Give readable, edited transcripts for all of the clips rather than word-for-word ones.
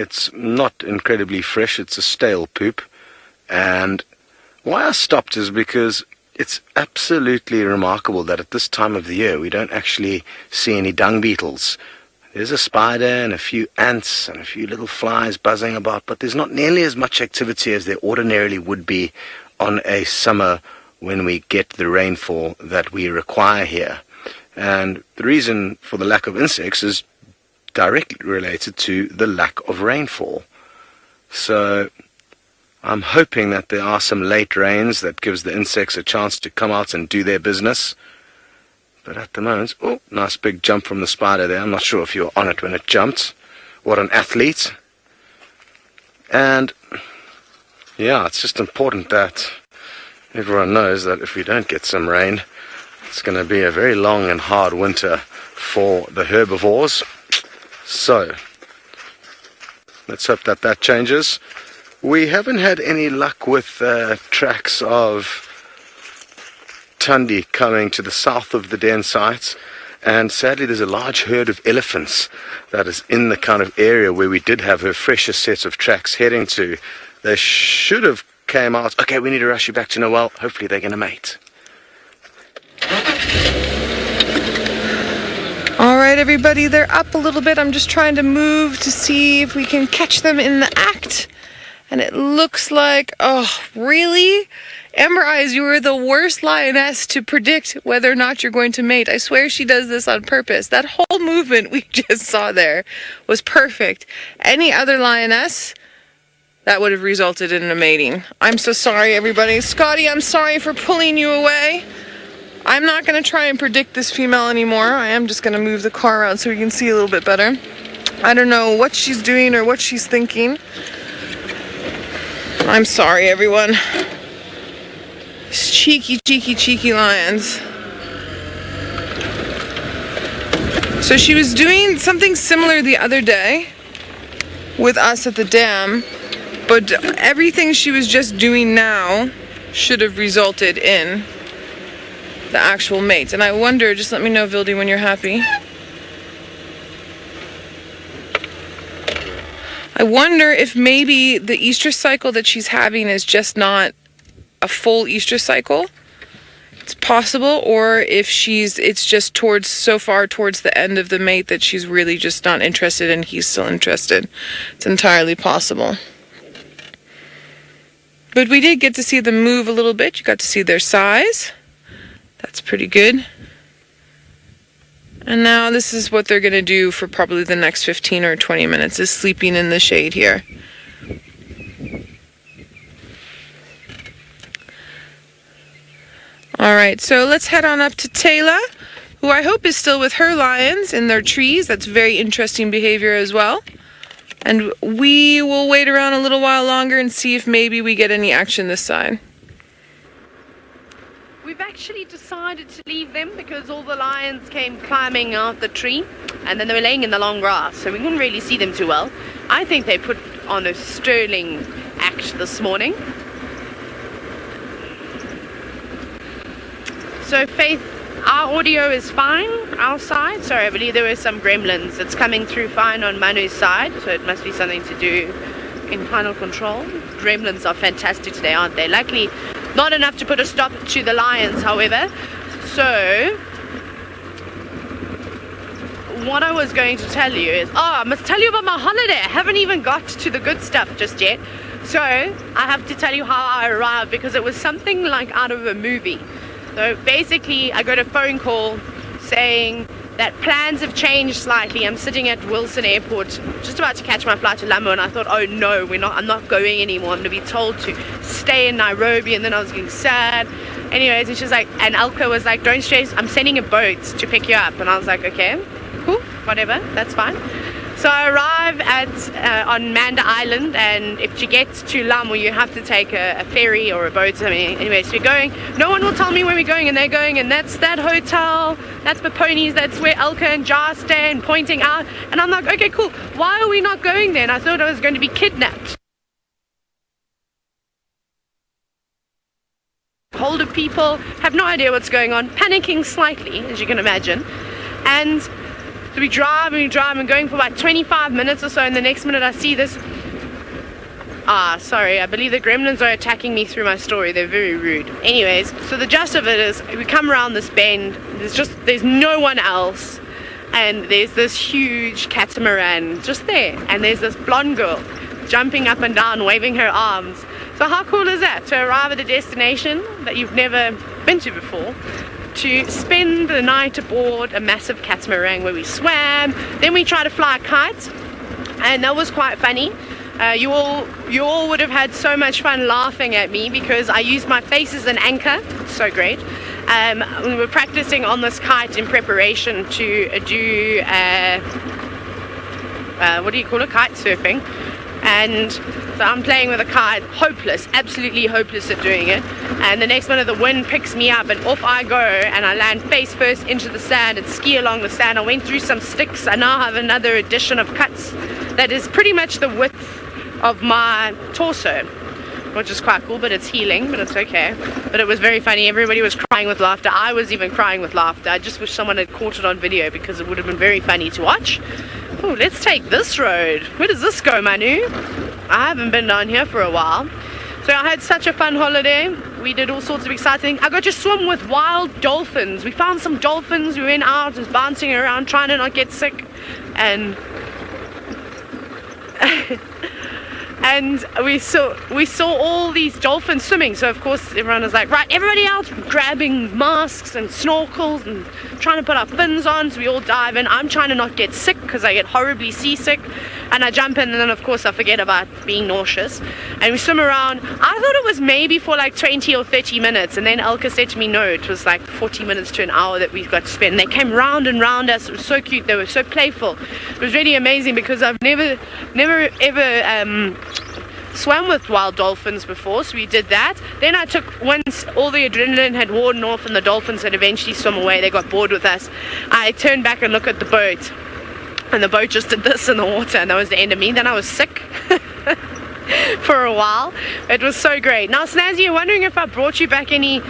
It's not incredibly fresh, it's a stale poop. And why I stopped is because it's absolutely remarkable that at this time of the year we don't actually see any dung beetles. There's a spider and a few ants and a few little flies buzzing about, but there's not nearly as much activity as there ordinarily would be on a summer when we get the rainfall that we require here. And the reason for the lack of insects is directly related to the lack of rainfall. So I'm hoping that there are some late rains that gives the insects a chance to come out and do their business. But at the moment, oh, nice big jump from the spider there. I'm not sure if you were on it when it jumped. What an athlete. And yeah, it's just important that everyone knows that if we don't get some rain, it's going to be a very long and hard winter for the herbivores. So let's hope that that changes. We haven't had any luck with tracks of Tundi coming to the south of the den sites, and sadly there's a large herd of elephants that is in the kind of area where we did have her freshest set of tracks heading to. They should have came out. Okay, we need to rush you back to Noel. Hopefully they're going to mate. Alright everybody, they're up a little bit. I'm just trying to move to see if we can catch them in the act. And it looks like, oh, really? Amber Eyes, you were the worst lioness to predict whether or not you're going to mate. I swear she does this on purpose. That whole movement we just saw there was perfect. Any other lioness, that would have resulted in a mating. I'm so sorry, everybody. Scotty, I'm sorry for pulling you away. I'm not going to try and predict this female anymore. I am just going to move the car around so we can see a little bit better. I don't know what she's doing or what she's thinking. I'm sorry, everyone. Cheeky, cheeky, cheeky lions. So she was doing something similar the other day with us at the dam, but everything she was just doing now should have resulted in the actual mate. And I wonder, just let me know, Vildy, when you're happy. I wonder if maybe the estrus cycle that she's having is just not a full estrus cycle. It's possible, or if it's just so far towards the end of the mate that she's really just not interested and he's still interested. It's entirely possible. But we did get to see them move a little bit. You got to see their size. That's pretty good. And now this is what they're going to do for probably the next 15 or 20 minutes, is sleeping in the shade here. Alright, so let's head on up to Taylor, who I hope is still with her lions in their trees. That's very interesting behavior as well. And we will wait around a little while longer and see if maybe we get any action this side. We've actually decided to leave them because all the lions came climbing out the tree and then they were laying in the long grass, so we couldn't really see them too well. I think they put on a sterling act this morning. So Faith, our audio is fine, our side. Sorry, I believe there were some gremlins. It's coming through fine on Manu's side, so it must be something to do in final control. Gremlins are fantastic today, aren't they? Luckily, not enough to put a stop to the lions, however. So, what I was going to tell you is, I must tell you about my holiday. I haven't even got to the good stuff just yet. So, I have to tell you how I arrived, because it was something like out of a movie. So, basically, I got a phone call saying that plans have changed slightly. I'm sitting at Wilson Airport, just about to catch my flight to Lambo, and I thought, oh no, I'm not going anymore. I'm going to be told to stay in Nairobi, and then I was getting sad. Anyways, and she's like, and Elka was like, don't stress, I'm sending a boat to pick you up. And I was like, okay, cool, whatever, that's fine. So I arrive on Manda Island, and if you get to Lamu, you have to take a ferry or a boat. I mean, anyway, so we're going. No one will tell me where we're going, and they're going, and that's that hotel, that's the ponies, that's where Elka and Jar stand, pointing out. And I'm like, okay, cool. Why are we not going there? And I thought I was going to be kidnapped. Older people have no idea what's going on, panicking slightly, as you can imagine. And So we drive and we drive and going for about 25 minutes or so, and the next minute I see this. Sorry, I believe the gremlins are attacking me through my story. They're very rude. Anyways, so the gist of it is we come around this bend, there's no one else, and there's this huge catamaran just there, and there's this blonde girl jumping up and down, waving her arms. So how cool is that, to arrive at a destination that you've never been to before, to spend the night aboard a massive catamaran where we swam, then we tried to fly a kite, and that was quite funny. You all would have had so much fun laughing at me because I used my face as an anchor. It's so great. We were practicing on this kite in preparation to do what do you call it? Kite surfing. And so I'm playing with a kite, hopeless, absolutely hopeless at doing it. And the next minute the wind picks me up and off I go, and I land face first into the sand and ski along the sand. I went through some sticks. I now have another edition of cuts that is pretty much the width of my torso, which is quite cool, but it's healing, but it's okay. But it was very funny. Everybody was crying with laughter. I was even crying with laughter. I just wish someone had caught it on video because it would have been very funny to watch. Oh, let's take this road. Where does this go, Manu? I haven't been down here for a while. So I had such a fun holiday. We did all sorts of exciting things. I got to swim with wild dolphins. We found some dolphins. We went out, just bouncing around, trying to not get sick. And and we saw all these dolphins swimming. So of course everyone was like, right, everybody else grabbing masks and snorkels and trying to put our fins on. So we all dive in. I'm trying to not get sick because I get horribly seasick, and I jump in, and then of course I forget about being nauseous, and we swim around. I thought it was maybe for like 20 or 30 minutes, and then Elka said to me no, it was like 40 minutes to an hour that we got to spend. They came round and round us. It was so cute. They were so playful. It was really amazing because I've never ever swam with wild dolphins before, so we did that. Then I took, once all the adrenaline had worn off and the dolphins had eventually swum away, they got bored with us, I turned back and looked at the boat, and the boat just did this in the water, and that was the end of me. Then I was sick for a while. It was so great. Now Snazzy, you're wondering if I brought you back any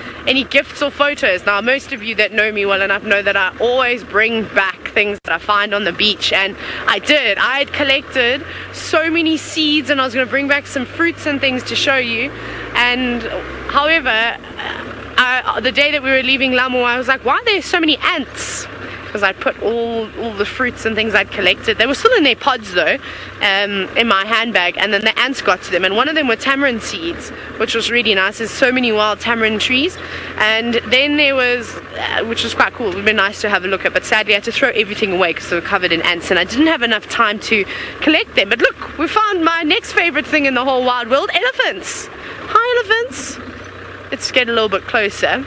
gifts or photos. Now most of you that know me well enough know that I always bring back things that I find on the beach, and I did. I had collected so many seeds, and I was going to bring back some fruits and things to show you. And however, the day that we were leaving Lamu, I was like, why are there so many ants? Because I put all the fruits and things I'd collected. They were still in their pods though, in my handbag, and then the ants got to them, and one of them were tamarind seeds, which was really nice. There's so many wild tamarind trees. And then there was, which was quite cool, it would be nice to have a look at, but sadly I had to throw everything away because they were covered in ants, and I didn't have enough time to collect them. But look, we found my next favorite thing in the whole wide world: elephants. Hi elephants. Let's get a little bit closer.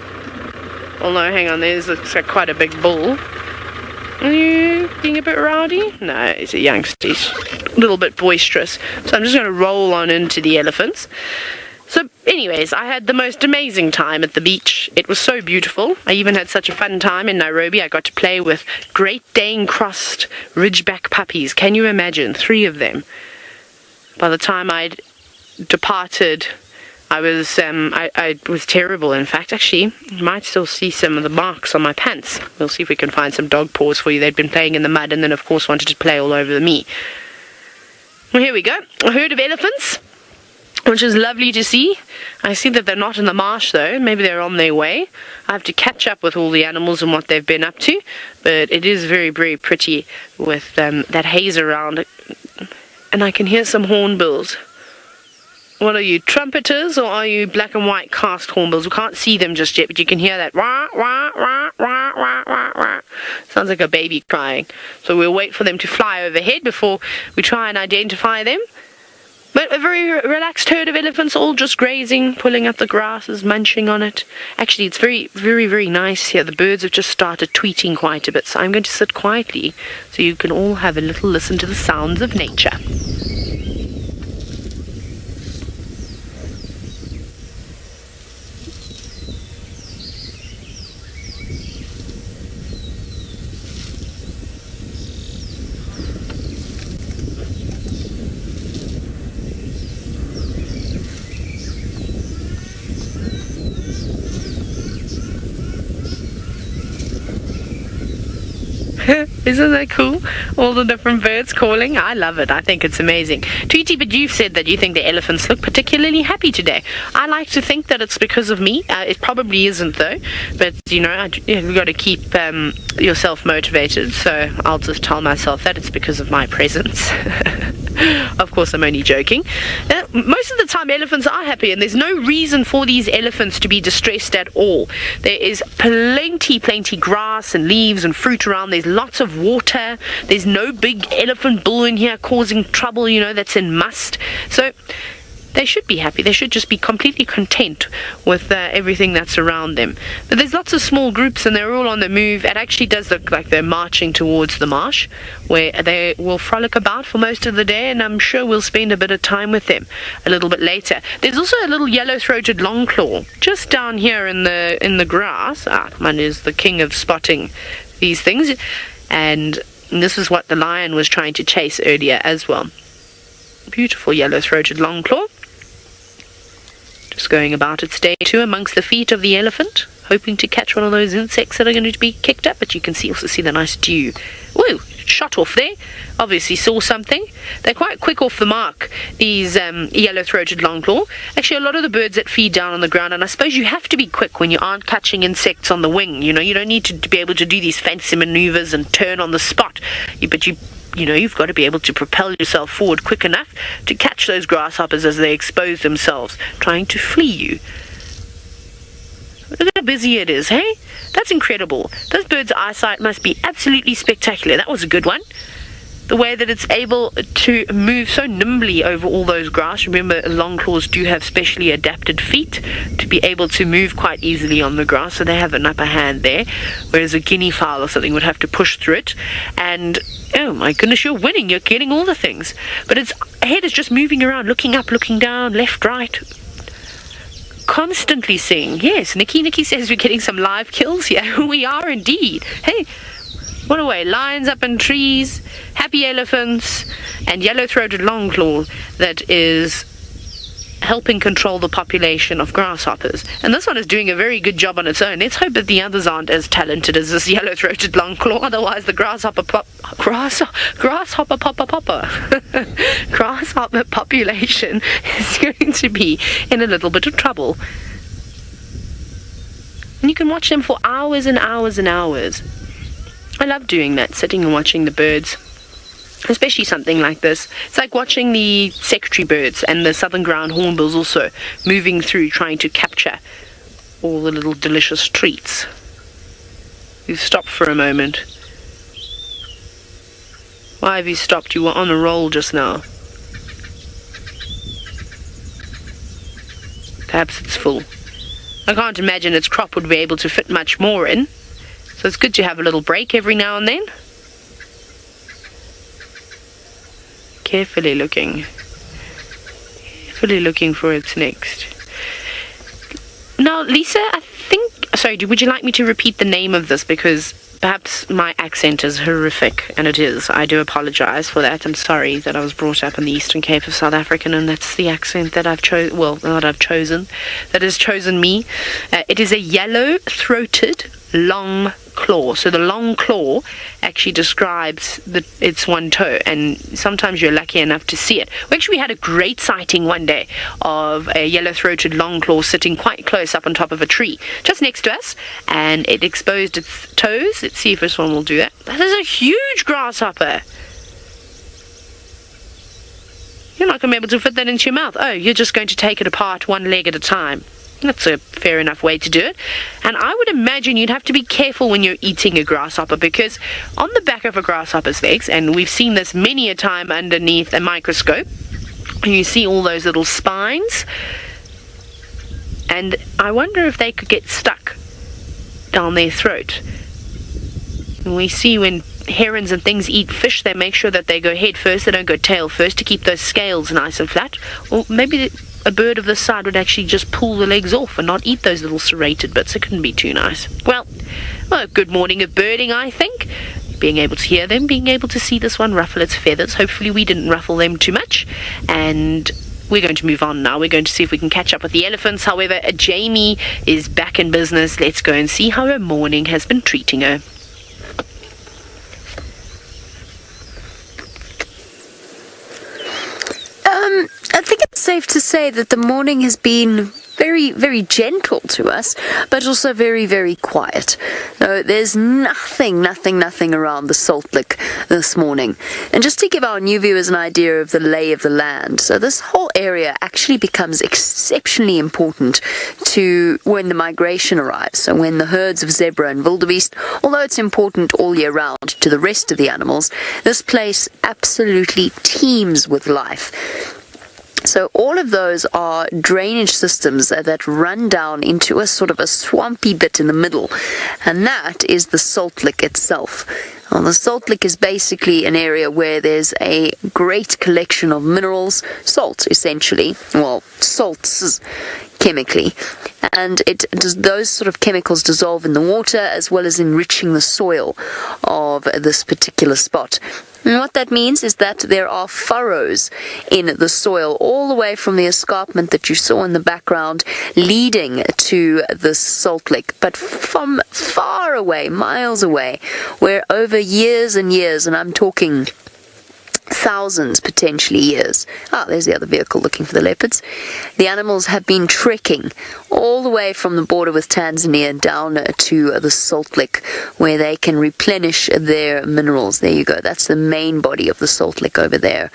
Oh no, hang on, there's quite a big bull. Are you being a bit rowdy? No, he's a youngster. He's a little bit boisterous. So I'm just going to roll on into the elephants. So anyways, I had the most amazing time at the beach. It was so beautiful. I even had such a fun time in Nairobi. I got to play with Great Dane crossed Ridgeback puppies. Can you imagine? 3 of them. By the time I'd departed, I was terrible. In fact, actually, you might still see some of the marks on my pants. We'll see if we can find some dog paws for you. They'd been playing in the mud and then, of course, wanted to play all over me. Well, here we go. A herd of elephants, which is lovely to see. I see that they're not in the marsh, though. Maybe they're on their way. I have to catch up with all the animals and what they've been up to. But it is very, very pretty with that haze around. And I can hear some hornbills. What are you, trumpeters, or are you black and white cast hornbills? We can't see them just yet, but you can hear that wah, wah, wah, wah, wah, wah, wah. Sounds like a baby crying. So we'll wait for them to fly overhead before we try and identify them. But a very relaxed herd of elephants, all just grazing, pulling up the grasses, munching on it. Actually, it's very, very, very nice here. The birds have just started tweeting quite a bit, so I'm going to sit quietly so you can all have a little listen to the sounds of nature. Isn't that cool? All the different birds calling. I love it. I think it's amazing. Tweety, but you've said that you think the elephants look particularly happy today. I like to think that it's because of me. It probably isn't, though. But, you've got to keep yourself motivated. So I'll just tell myself that it's because of my presence. Of course, I'm only joking. Most of the time, elephants are happy, and there's no reason for these elephants to be distressed at all. There is plenty grass and leaves and fruit around. There's lots of water. There's no big elephant bull in here causing trouble, that's in must. So they should be happy. They should just be completely content with everything that's around them. But there's lots of small groups, and they're all on the move. It actually does look like they're marching towards the marsh, where they will frolic about for most of the day, and I'm sure we'll spend a bit of time with them a little bit later. There's also a little yellow-throated longclaw just down here in the grass. Man is the king of spotting these things, and this is what the lion was trying to chase earlier as well. Beautiful yellow-throated longclaw. Just going about its day too amongst the feet of the elephant, hoping to catch one of those insects that are going to be kicked up. But you can also see the nice dew. Woo! Shot off there. Obviously saw something. They're quite quick off the mark, these yellow-throated longclaw. Actually, a lot of the birds that feed down on the ground, and I suppose you have to be quick when you aren't catching insects on the wing. You don't need to be able to do these fancy maneuvers and turn on the spot. But you've got to be able to propel yourself forward quick enough to catch those grasshoppers as they expose themselves, trying to flee you. Look how busy it is, hey? That's incredible. Those birds' eyesight must be absolutely spectacular. That was a good one. The way that it's able to move so nimbly over all those grass. Remember, longclaws do have specially adapted feet to be able to move quite easily on the grass, so they have an upper hand there, whereas a guinea fowl or something would have to push through it. And oh my goodness, you're winning. You're getting all the things. But its head is just moving around, looking up, looking down, left, right. Constantly seeing. Yes, Nikki says we're getting some live kills here. We are indeed. Hey, what a way. Lions up in trees, happy elephants, and yellow-throated longclaw that is helping control the population of grasshoppers. And this one is doing a very good job on its own. Let's hope that the others aren't as talented as this yellow-throated longclaw, otherwise the grasshopper population is going to be in a little bit of trouble. And you can watch them for hours and hours and hours. I love doing that, sitting and watching the birds. Especially something like this. It's like watching the secretary birds and the southern ground hornbills also moving through, trying to capture all the little delicious treats. You've stopped for a moment. Why have you stopped? You were on a roll just now. Perhaps it's full. I can't imagine its crop would be able to fit much more in. So it's good to have a little break every now and then. Carefully looking for its next. Now, Lisa, would you like me to repeat the name of this, because perhaps my accent is horrific, and it is. I do apologize for that. I'm sorry that I was brought up in the Eastern Cape of South Africa, and that's the accent that that has chosen me. It is a yellow-throated long claw. So the long claw actually describes its one toe, and sometimes you're lucky enough to see it. We actually had a great sighting one day of a yellow-throated long claw sitting quite close up on top of a tree just next to us, and it exposed its toes. Let's see if this one will do that. That is a huge grasshopper. You're not going to be able to fit that into your mouth. Oh, you're just going to take it apart one leg at a time. That's a fair enough way to do it. And I would imagine you'd have to be careful when you're eating a grasshopper, because on the back of a grasshopper's legs, and we've seen this many a time underneath a microscope, you see all those little spines, and I wonder if they could get stuck down their throat. And we see when herons and things eat fish, they make sure that they go head first, they don't go tail first, to keep those scales nice and flat. Or maybe a bird of this side would actually just pull the legs off and not eat those little serrated bits. It couldn't be too nice. Well, good morning of birding, I think. Being able to hear them, being able to see this one ruffle its feathers. Hopefully we didn't ruffle them too much. And we're going to move on now. We're going to see if we can catch up with the elephants. However, Jamie is back in business. Let's go and see how her morning has been treating her. safe to say that the morning has been very, very gentle to us, but also very, very quiet. No, there's nothing around the salt lick this morning. And just to give our new viewers an idea of the lay of the land, so this whole area actually becomes exceptionally important to when the migration arrives. So when the herds of zebra and wildebeest, although it's important all year round to the rest of the animals, this place absolutely teems with life. So all of those are drainage systems that run down into a sort of a swampy bit in the middle, and that is the salt lick itself. Well, the salt lick is basically an area where there's a great collection of minerals, salt essentially, well, salts chemically, and those sort of chemicals dissolve in the water as well as enriching the soil of this particular spot. And what that means is that there are furrows in the soil all the way from the escarpment that you saw in the background leading to the salt lick, but from far away, miles away, where over years and years, and I'm talking thousands, potentially years. There's the other vehicle looking for the leopards. The animals have been trekking all the way from the border with Tanzania down to the salt lick where they can replenish their minerals. There you go. That's the main body of the salt lick over there.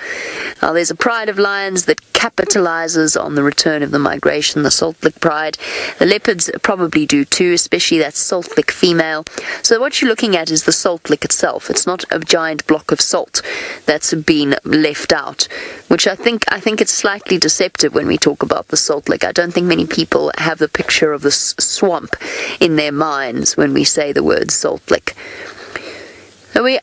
There's a pride of lions that capitalizes on the return of the migration, the salt lick pride. The leopards probably do too, especially that salt lick female. So what you're looking at is the salt lick itself. It's not a giant block of salt that's been left out, which I think it's slightly deceptive when we talk about the salt lick. I don't think many people have the picture of the swamp in their minds when we say the word salt lick.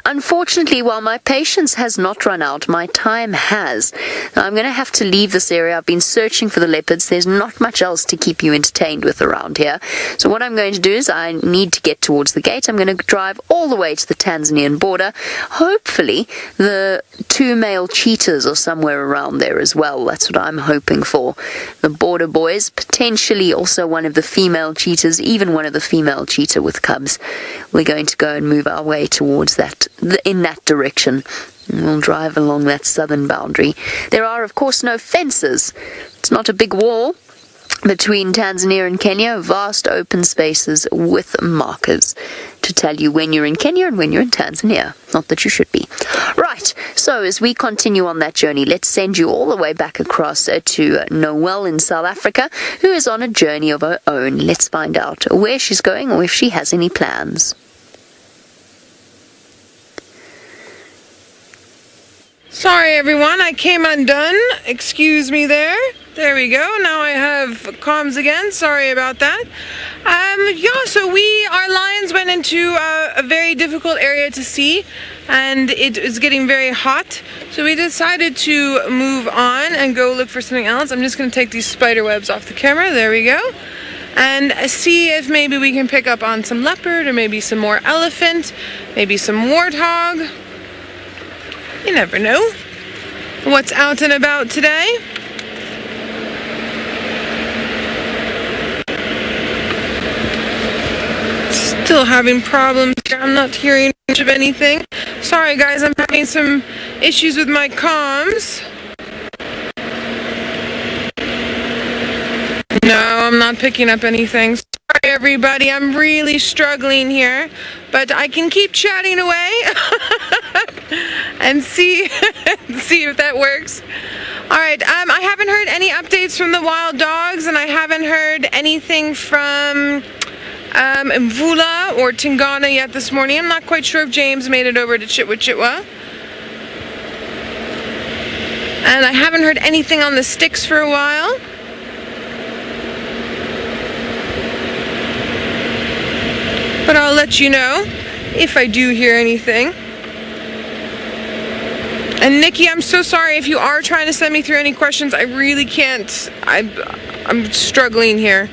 Unfortunately, while my patience has not run out, my time has. Now, I'm going to have to leave this area. I've been searching for the leopards. There's not much else to keep you entertained with around here. So what I'm going to do is I need to get towards the gate. I'm going to drive all the way to the Tanzanian border. Hopefully, the 2 male cheetahs are somewhere around there as well. That's what I'm hoping for. The border boys, potentially also one of the female cheetahs, even one of the female cheetah with cubs. We're going to go and move our way towards in that direction. We'll drive along that southern boundary. There are, of course, no fences. It's not a big wall between Tanzania and Kenya. Vast open spaces with markers to tell you when you're in Kenya and when you're in Tanzania. Not that you should be. Right, so as we continue on that journey, let's send you all the way back across to Noelle in South Africa, who is on a journey of her own. Let's find out where she's going or if she has any plans. Sorry everyone, I came undone. Excuse me there. There we go. Now I have comms again. Sorry about that. So our lions went into a very difficult area to see, and it is getting very hot. So we decided to move on and go look for something else. I'm just going to take these spider webs off the camera. There we go. And see if maybe we can pick up on some leopard or maybe some more elephant, maybe some warthog. You never know what's out and about today. Still having problems here. I'm not hearing much of anything. Sorry guys, I'm having some issues with my comms. No, I'm not picking up anything. Sorry everybody, I'm really struggling here, but I can keep chatting away and see if that works. Alright, I haven't heard any updates from the wild dogs, and I haven't heard anything from Mvula or Tingana yet this morning. I'm not quite sure if James made it over to Chitwa. And I haven't heard anything on the sticks for a while. But I'll let you know if I do hear anything. And Nikki, I'm so sorry if you are trying to send me through any questions. I really can't. I'm struggling here.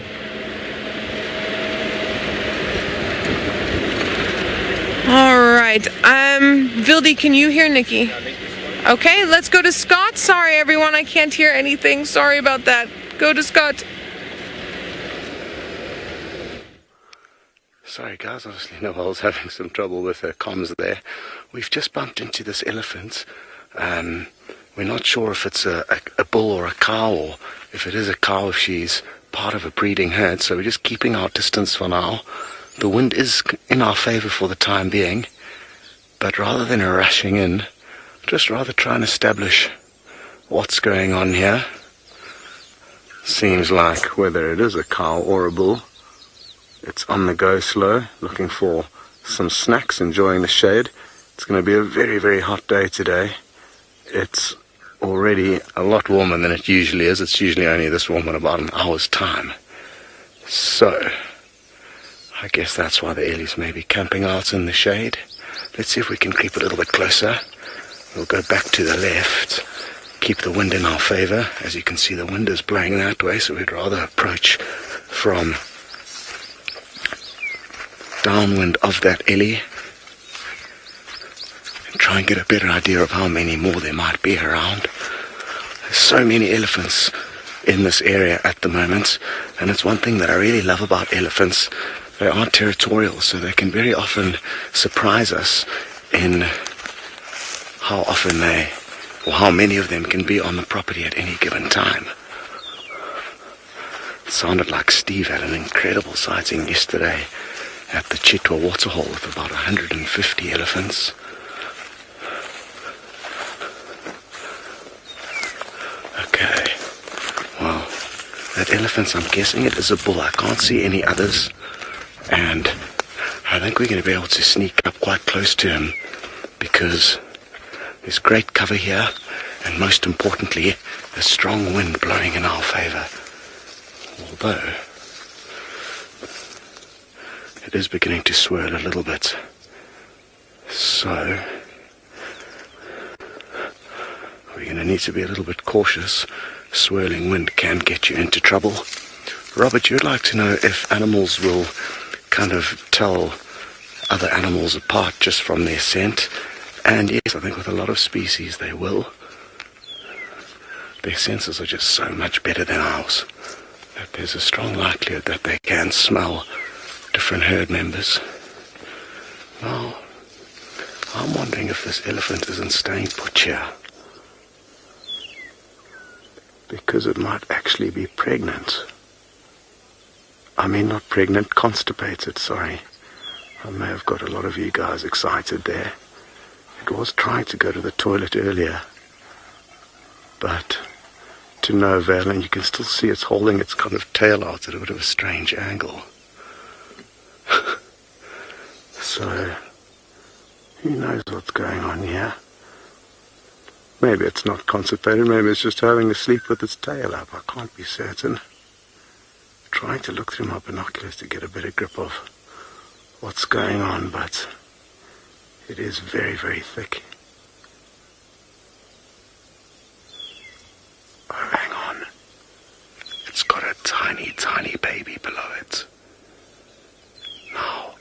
All right. Vildy, can you hear Nikki? Okay, let's go to Scott. Sorry, everyone, I can't hear anything. Sorry about that. Go to Scott. Sorry guys, obviously Noelle's having some trouble with her comms there. We've just bumped into this elephant We're not sure if it's a bull or a cow, or if it is a cow, if she's part of a breeding herd, so we're just keeping our distance for now. The wind is in our favor for the time being, but rather than rushing in, just rather try and establish what's going on here. Seems like whether it is a cow or a bull, it's on the go slow, looking for some snacks, enjoying the shade. It's going to be a very, very hot day today. It's already a lot warmer than it usually is. It's usually only this warm in about an hour's time. So, I guess that's why the ellies may be camping out in the shade. Let's see if we can creep a little bit closer. We'll go back to the left, keep the wind in our favor. As you can see, the wind is blowing that way, so we'd rather approach from downwind of that ellie and try and get a better idea of how many more there might be around. There's so many elephants in this area at the moment, and it's one thing that I really love about elephants. They are territorial, so they can very often surprise us in how often or how many of them can be on the property at any given time. It sounded like Steve had an incredible sighting yesterday at the Chitwa waterhole with about 150 elephants. Okay, well, that elephant, I'm guessing it is a bull. I can't see any others, and I think we're going to be able to sneak up quite close to him because there's great cover here, and most importantly, a strong wind blowing in our favor. Although it is beginning to swirl a little bit. So we're going to need to be a little bit cautious. Swirling wind can get you into trouble. Robert, you'd like to know if animals will kind of tell other animals apart just from their scent. And yes, I think with a lot of species they will. Their senses are just so much better than ours that there's a strong likelihood that they can smell different herd members. Now, I'm wondering if this elephant isn't staying put here, because it might actually be pregnant. I mean, not pregnant, constipated, sorry. I may have got a lot of you guys excited there. It was trying to go to the toilet earlier, but to no avail, and you can still see it's holding its kind of tail out at a bit of a strange angle. So, who knows what's going on here? Maybe it's not constipated, maybe it's just having a sleep with its tail up. I can't be certain. Trying to look through my binoculars to get a better grip of what's going on, but it is very, very thick. Oh, hang on. It's got a tiny, tiny baby below it. Now,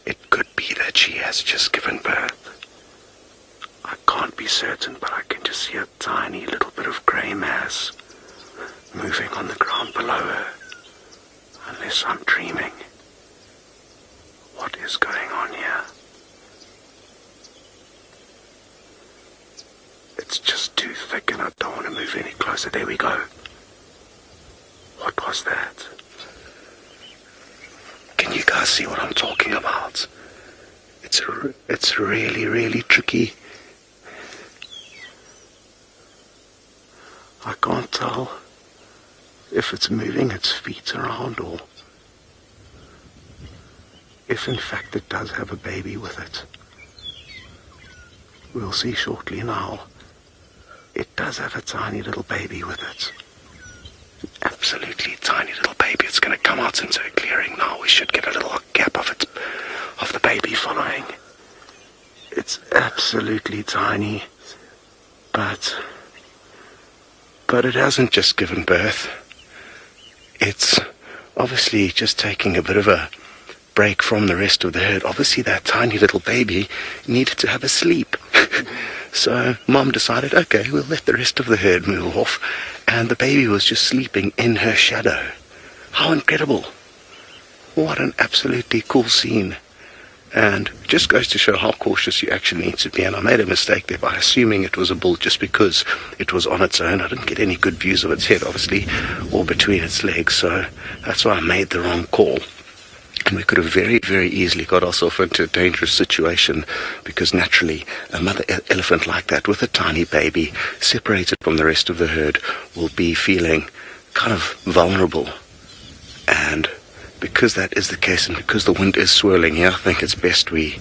it could be that she has just given birth. I can't be certain, but I can just see a tiny little bit of grey mass moving on the ground below her. Unless I'm dreaming. What is going on here? It's just too thick and I don't want to move any closer. There we go. What was that? Can you guys see what I'm talking about? It's really, really tricky. I can't tell if it's moving its feet around or if in fact it does have a baby with it. We'll see shortly now. It does have a tiny little baby with it. Absolutely tiny little baby. It's going to come out into a clearing now. We should get a little gap of the baby following. It's absolutely tiny, but it hasn't just given birth. It's obviously just taking a bit of a break from the rest of the herd. Obviously that tiny little baby needed to have a sleep. So Mom decided, okay, we'll let the rest of the herd move off, and the baby was just sleeping in her shadow. How incredible. What an absolutely cool scene. And it just goes to show how cautious you actually need to be. And I made a mistake there by assuming it was a bull just because it was on its own. I didn't get any good views of its head, obviously, or between its legs. So that's why I made the wrong call. And we could have very, very easily got ourselves into a dangerous situation, because naturally a mother elephant like that with a tiny baby separated from the rest of the herd will be feeling kind of vulnerable. And because that is the case, and because the wind is swirling here, I think it's best we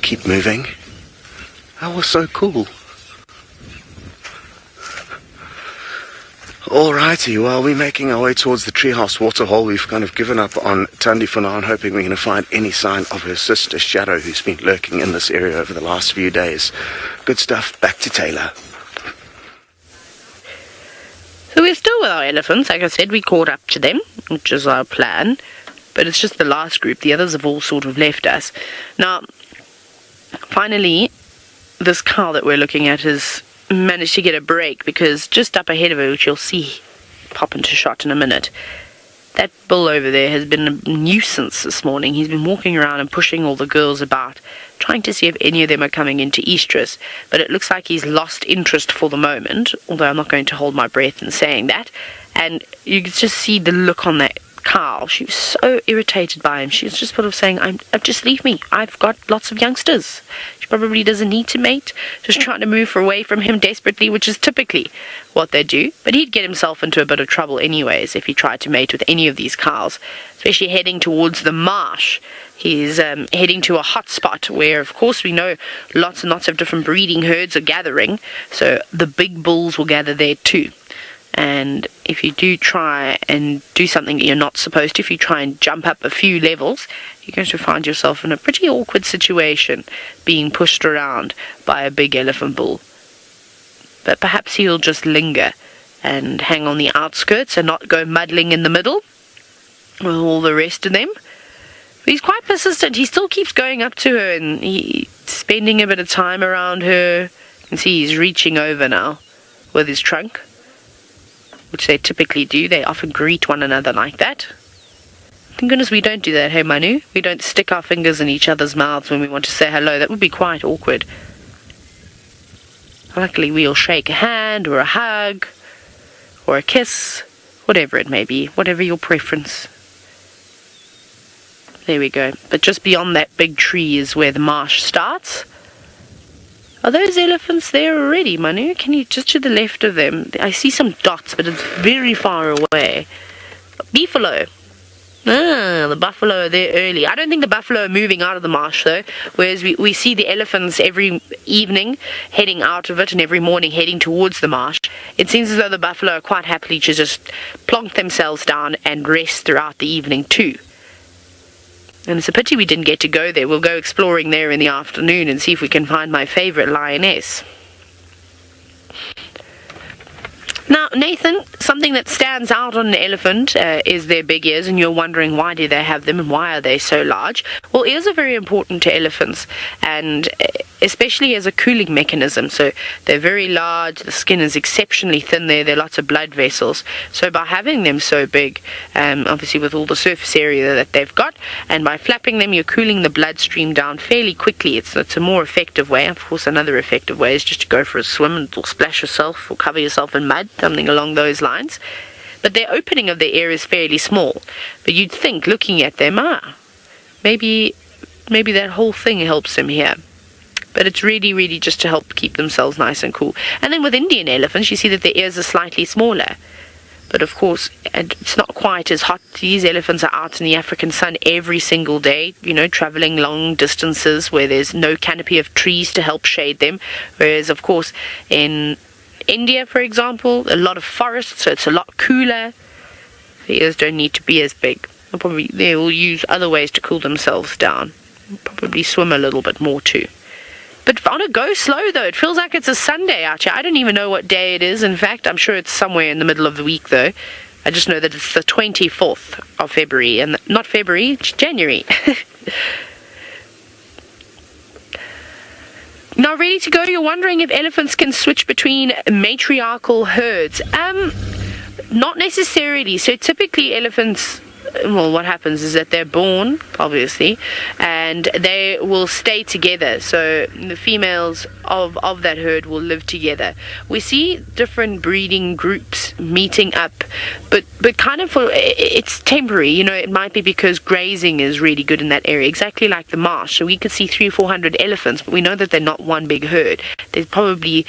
keep moving. That was so cool. Alrighty, well, we're making our way towards the treehouse waterhole. We've kind of given up on Thandi for now and hoping we're going to find any sign of her sister Shadow, who's been lurking in this area over the last few days. Good stuff. Back to Taylor. So we're still with our elephants. Like I said, we caught up to them, which is our plan. But it's just the last group. The others have all sort of left us. Now, finally, this cow that we're looking at has managed to get a break, because just up ahead of her, which you'll see pop into shot in a minute, that bull over there has been a nuisance this morning. He's been walking around and pushing all the girls about, trying to see if any of them are coming into estrus, but it looks like he's lost interest for the moment, although I'm not going to hold my breath in saying that. And you can just see the look on that cow. She was so irritated by him. She was just sort of saying, just leave me. I've got lots of youngsters. She probably doesn't need to mate. Just trying to move away from him desperately, which is typically what they do. But he'd get himself into a bit of trouble anyways if he tried to mate with any of these cows, especially heading towards the marsh. He's heading to a hot spot where, of course, we know lots and lots of different breeding herds are gathering. So the big bulls will gather there too. And if you do try and do something that you're not supposed to, if you try and jump up a few levels, you're going to find yourself in a pretty awkward situation, being pushed around by a big elephant bull. But perhaps he'll just linger and hang on the outskirts and not go muddling in the middle with all the rest of them. But he's quite persistent. He still keeps going up to her and he's spending a bit of time around her. You can see he's reaching over now with his trunk, which they typically do. They often greet one another like that. Thank goodness we don't do that, hey Manu? We don't stick our fingers in each other's mouths when we want to say hello. That would be quite awkward. Luckily we'll shake a hand or a hug or a kiss, whatever it may be, whatever your preference. There we go. But just beyond that big tree is where the marsh starts. Are those elephants there already, Manu? Can you just to the left of them? I see some dots, but it's very far away. Buffalo. Ah, the buffalo are there early. I don't think the buffalo are moving out of the marsh, though, whereas we see the elephants every evening heading out of it and every morning heading towards the marsh. It seems as though the buffalo are quite happily to just plonk themselves down and rest throughout the evening, too. And it's a pity we didn't get to go there. We'll go exploring there in the afternoon and see if we can find my favourite lioness. Now, Nathan, something that stands out on an elephant is their big ears, and you're wondering why do they have them and why are they so large? Well, ears are very important to elephants, and especially as a cooling mechanism. So they're very large, the skin is exceptionally thin there are lots of blood vessels. So by having them so big, obviously with all the surface area that they've got, and by flapping them, you're cooling the bloodstream down fairly quickly. It's a more effective way. Of course, another effective way is just to go for a swim or splash yourself or cover yourself in mud, something along those lines. But their opening of their ear is fairly small. But you'd think, looking at them, maybe that whole thing helps them here. But it's really just to help keep themselves nice and cool. And then with Indian elephants, you see that their ears are slightly smaller. But of course, it's not quite as hot. These elephants are out in the African sun every single day, traveling long distances where there's no canopy of trees to help shade them. Whereas, of course, in India, for example, a lot of forest, so it's a lot cooler. The ears don't need to be as big. They will use other ways to cool themselves down. Probably swim a little bit more too. But on a go slow, though. It feels like it's a Sunday out here. I don't even know what day it is. In fact, I'm sure it's somewhere in the middle of the week, though. I just know that it's the 24th of February. And not February, it's January. Now, ready to go? You're wondering if elephants can switch between matriarchal herds. Not necessarily. So typically elephants well, what happens is that they're born, obviously, and they will stay together. So the females of that herd will live together. We see different breeding groups meeting up, but kind of it's temporary. It might be because grazing is really good in that area, exactly like the marsh. So we could see 300 or 400 elephants, but we know that they're not one big herd. There's probably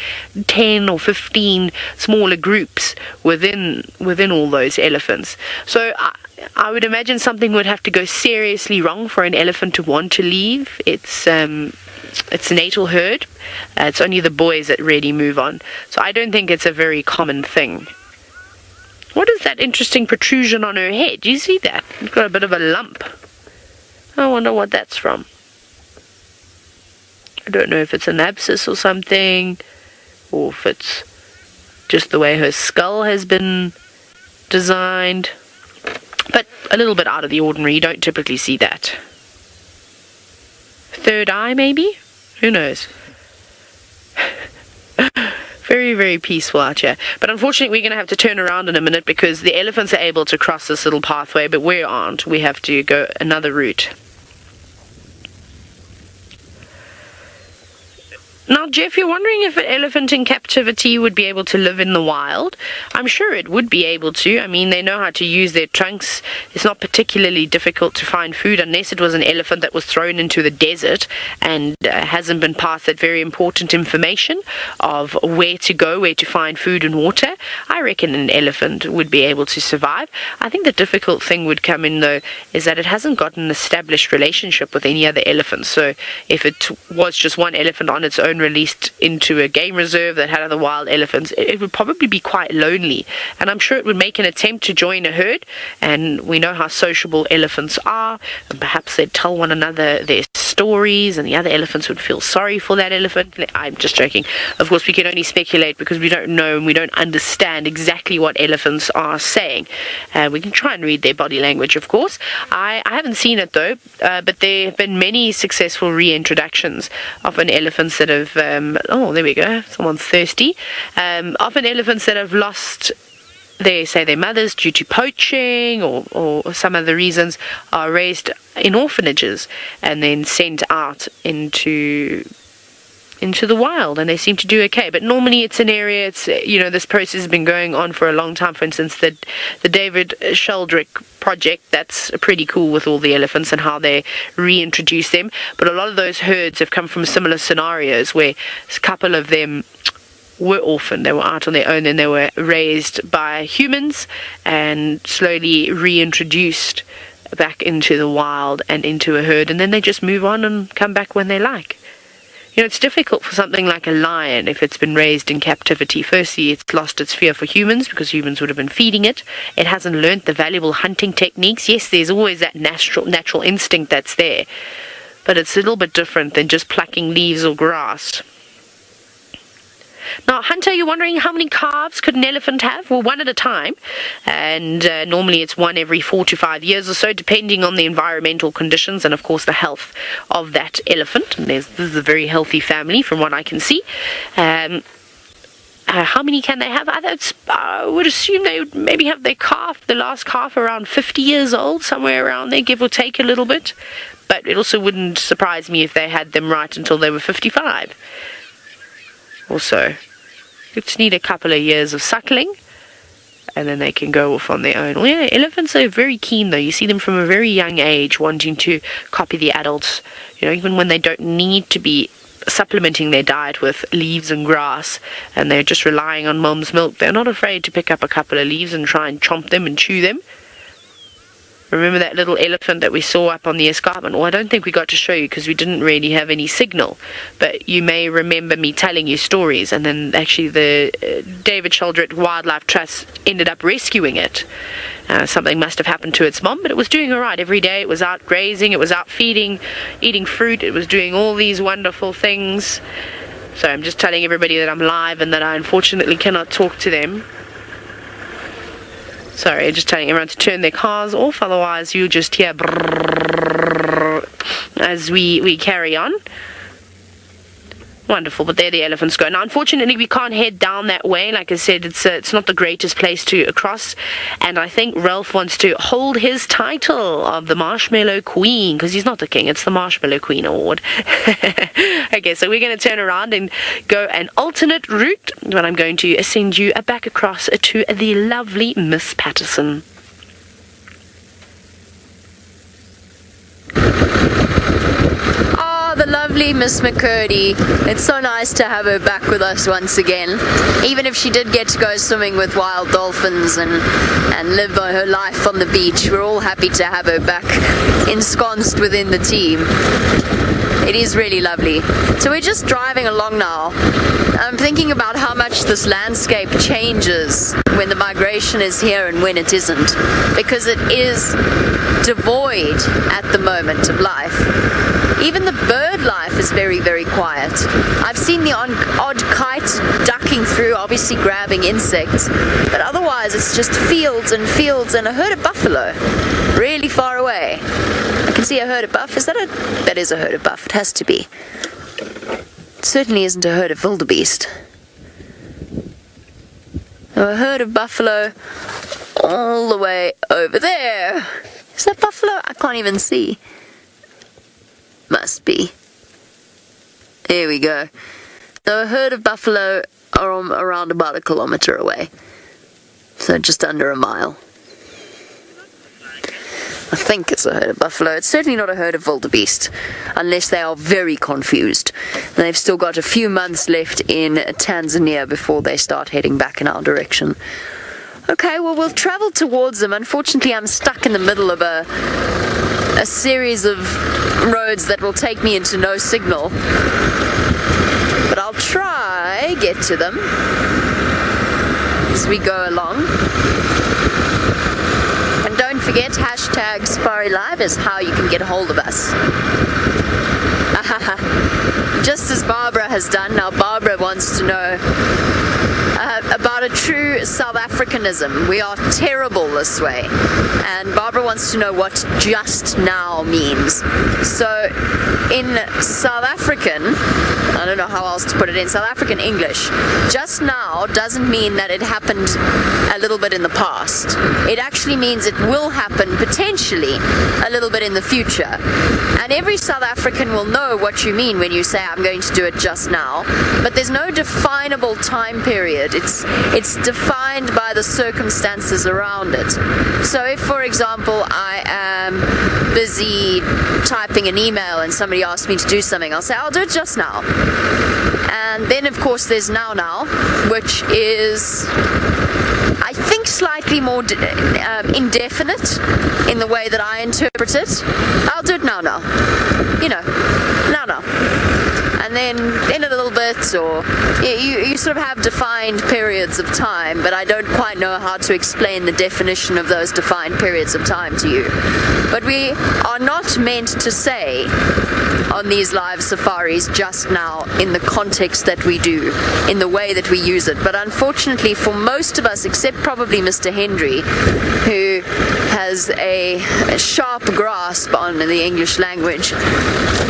10 or 15 smaller groups within all those elephants. So I would imagine something would have to go seriously wrong for an elephant to want to leave its natal herd. It's only the boys that really move on. So I don't think it's a very common thing. What is that interesting protrusion on her head? Do you see that? It's got a bit of a lump. I wonder what that's from. I don't know if it's an abscess or something, or if it's just the way her skull has been designed. But a little bit out of the ordinary. You don't typically see that. Third eye, maybe? Who knows? Very, very peaceful out here. But unfortunately, we're going to have to turn around in a minute because the elephants are able to cross this little pathway, but we aren't. We have to go another route. Now, Jeff, you're wondering if an elephant in captivity would be able to live in the wild. I'm sure it would be able to. I mean, they know how to use their trunks. It's not particularly difficult to find food unless it was an elephant that was thrown into the desert and hasn't been passed that very important information of where to go, where to find food and water. I reckon an elephant would be able to survive. I think the difficult thing would come in, though, is that it hasn't got an established relationship with any other elephants. So if it was just one elephant on its own, released into a game reserve that had other wild elephants, it would probably be quite lonely, and I'm sure it would make an attempt to join a herd, and we know how sociable elephants are, and perhaps they'd tell one another their stories and the other elephants would feel sorry for that elephant. I'm just joking. Of course, we can only speculate because we don't know and we don't understand exactly what elephants are saying. We can try and read their body language, of course. I haven't seen it though, but there have been many successful reintroductions of an elephants that have oh, there we go, someone's thirsty. Often elephants that have lost their mothers due to poaching or some other reasons are raised in orphanages and then sent out into the wild, and they seem to do okay. But normally it's an area, this process has been going on for a long time. For instance, the David Sheldrick project, that's pretty cool with all the elephants and how they reintroduce them. But a lot of those herds have come from similar scenarios where a couple of them were orphaned. They were out on their own and they were raised by humans and slowly reintroduced back into the wild and into a herd, and then they just move on and come back when they like. It's difficult for something like a lion if it's been raised in captivity. Firstly, it's lost its fear for humans because humans would have been feeding it. It hasn't learnt the valuable hunting techniques. Yes, there's always that natural instinct that's there, but it's a little bit different than just plucking leaves or grass. Now, Hunter, you're wondering how many calves could an elephant have? Well, one at a time, and normally it's one every 4 to 5 years or so, depending on the environmental conditions and, of course, the health of that elephant. And this is a very healthy family from what I can see. How many can they have? I would assume they would maybe have the last calf around 50 years old, somewhere around there, give or take a little bit. But it also wouldn't surprise me if they had them right until they were 55. Also, you just need a couple of years of suckling and then they can go off on their own. Well, yeah, elephants are very keen though. You see them from a very young age wanting to copy the adults, even when they don't need to be supplementing their diet with leaves and grass and they're just relying on mom's milk. They're not afraid to pick up a couple of leaves and try and chomp them and chew them. Remember that little elephant that we saw up on the escarpment? Well, I don't think we got to show you because we didn't really have any signal. But you may remember me telling you stories. And then actually the David Sheldrick Wildlife Trust ended up rescuing it. Something must have happened to its mom, but it was doing all right. Every day it was out grazing, it was out feeding, eating fruit. It was doing all these wonderful things. So I'm just telling everybody that I'm live and that I unfortunately cannot talk to them. Sorry, just telling everyone to turn their cars off, otherwise you'll just hear brrrr as we carry on. Wonderful, but there the elephants go. Now, unfortunately, we can't head down that way. Like I said, it's not the greatest place to cross, and I think Ralph wants to hold his title of the Marshmallow Queen, because he's not the king, it's the Marshmallow Queen Award. Okay, so we're going to turn around and go an alternate route, but I'm going to send you back across to the lovely Miss Patterson. The lovely Miss McCurdy. It's so nice to have her back with us once again. Even if she did get to go swimming with wild dolphins and live her life on the beach, we're all happy to have her back ensconced within the team. It is really lovely. So we're just driving along now. I'm thinking about how much this landscape changes when the migration is here and when it isn't, because it is devoid at the moment of life. Even the bird life is very, very quiet. I've seen the odd kite ducking through, obviously grabbing insects, but otherwise it's just fields and fields and a herd of buffalo really far away. I can see a herd of buff. Is that that is a herd of buff. It has to be. It certainly isn't a herd of wildebeest. A herd of buffalo all the way over there. Is that buffalo? I can't even see. Must be. There we go. So a herd of buffalo are around about 1 kilometer away. So just under a mile. I think it's a herd of buffalo. It's certainly not a herd of wildebeest, unless they are very confused. They've still got a few months left in Tanzania before they start heading back in our direction. Okay, well, we'll travel towards them. Unfortunately, I'm stuck in the middle of a series of roads that will take me into no signal. But I'll try get to them as we go along. And don't forget, hashtag Safari Live is how you can get a hold of us. Just as Barbara has done. Now Barbara wants to know about a true South Africanism. We are terrible this way. And Barbara wants to know what just now means. So in South African, I don't know how else to put it, in South African English, just now doesn't mean that it happened a little bit in the past. It actually means it will happen potentially a little bit in the future. And every South African will know what you mean when you say, I'm going to do it just now. But there's no definable time period. It's defined by the circumstances around it. So if, for example, I am busy typing an email and somebody asks me to do something, I'll say, I'll do it just now. And then, of course, there's now, which is, I think, slightly more indefinite in the way that I interpret it. I'll do it now. You know, now. And then in a little bit, or you sort of have defined periods of time, but I don't quite know how to explain the definition of those defined periods of time to you. But we are not meant to say on these live safaris just now in the context that we do, in the way that we use it. But unfortunately for most of us, except probably Mr. Hendry, who has a sharp grasp on the English language,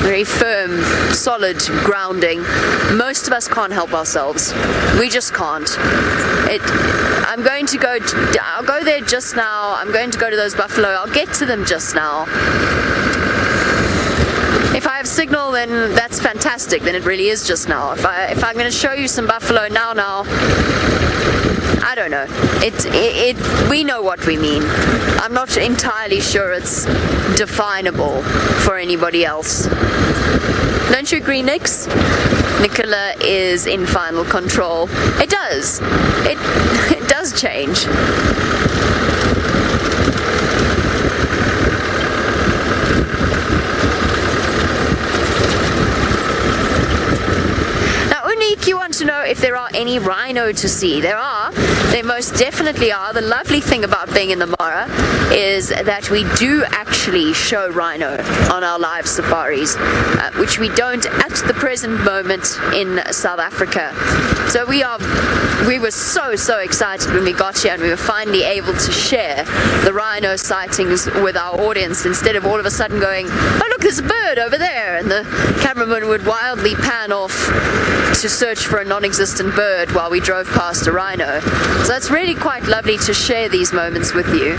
very firm, solid grounding, most of us can't help ourselves. We just can't. I'll go there just now. I'm going to go to those buffalo. I'll get to them just now. If I have signal, then that's fantastic. Then it really is just now. If I'm going to show you some buffalo now, I don't know. We know what we mean. I'm not entirely sure it's definable for anybody else. Don't you agree, Nix? Nicola is in final control. It does. It does change. You want to know if there are any rhino to see. There are. They most definitely are. The lovely thing about being in the Mara is that we do actually show rhino on our live safaris, which we don't at the present moment in South Africa. So we were so excited when we got here and we were finally able to share the rhino sightings with our audience, instead of all of a sudden going, oh look, there's a bird over there, and the cameraman would wildly pan off to search for a non-existent bird while we drove past a rhino. So it's really quite lovely to share these moments with you.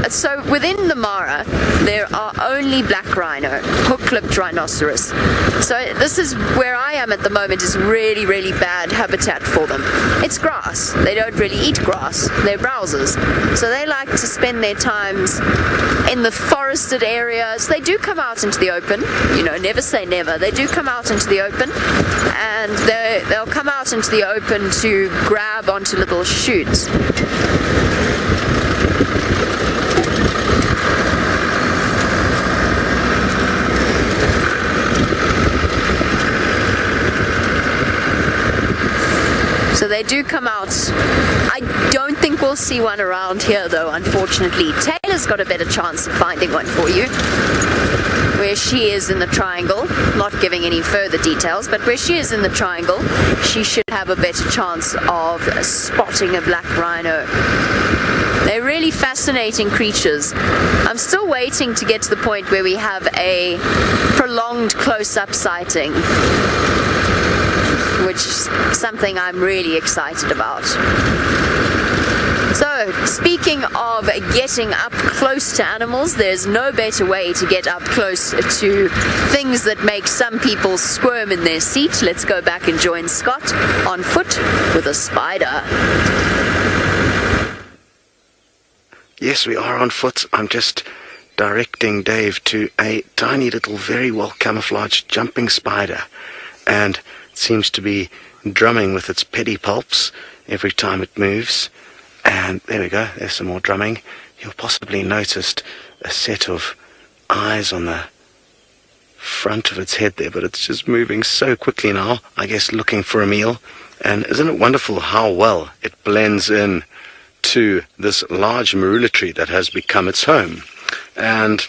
So within the Mara, there are only black rhino, hook-lipped rhinoceros. So this is where I am at the moment, is really bad habitat for them. It's grass. They don't really eat grass. They're browsers. So they like to spend their times in the forested areas. They do come out into the open, never say never. They do come out into the open, and they'll come out into the open to grab onto little shoots. So they do come out. I don't think we'll see one around here though, unfortunately. Taylor's got a better chance of finding one for you. Where she is in the triangle, not giving any further details, but where she is in the triangle, she should have a better chance of spotting a black rhino. They're really fascinating creatures. I'm still waiting to get to the point where we have a prolonged close-up sighting, which is something I'm really excited about. So, speaking of getting up close to animals, there's no better way to get up close to things that make some people squirm in their seat. Let's go back and join Scott on foot with a spider. Yes, we are on foot. I'm just directing Dave to a tiny little, very well camouflaged jumping spider, and it seems to be drumming with its pedipalps every time it moves. And there we go, there's some more drumming. You'll possibly notice a set of eyes on the front of its head there, but it's just moving so quickly now, I guess looking for a meal. And isn't it wonderful how well it blends in to this large marula tree that has become its home? And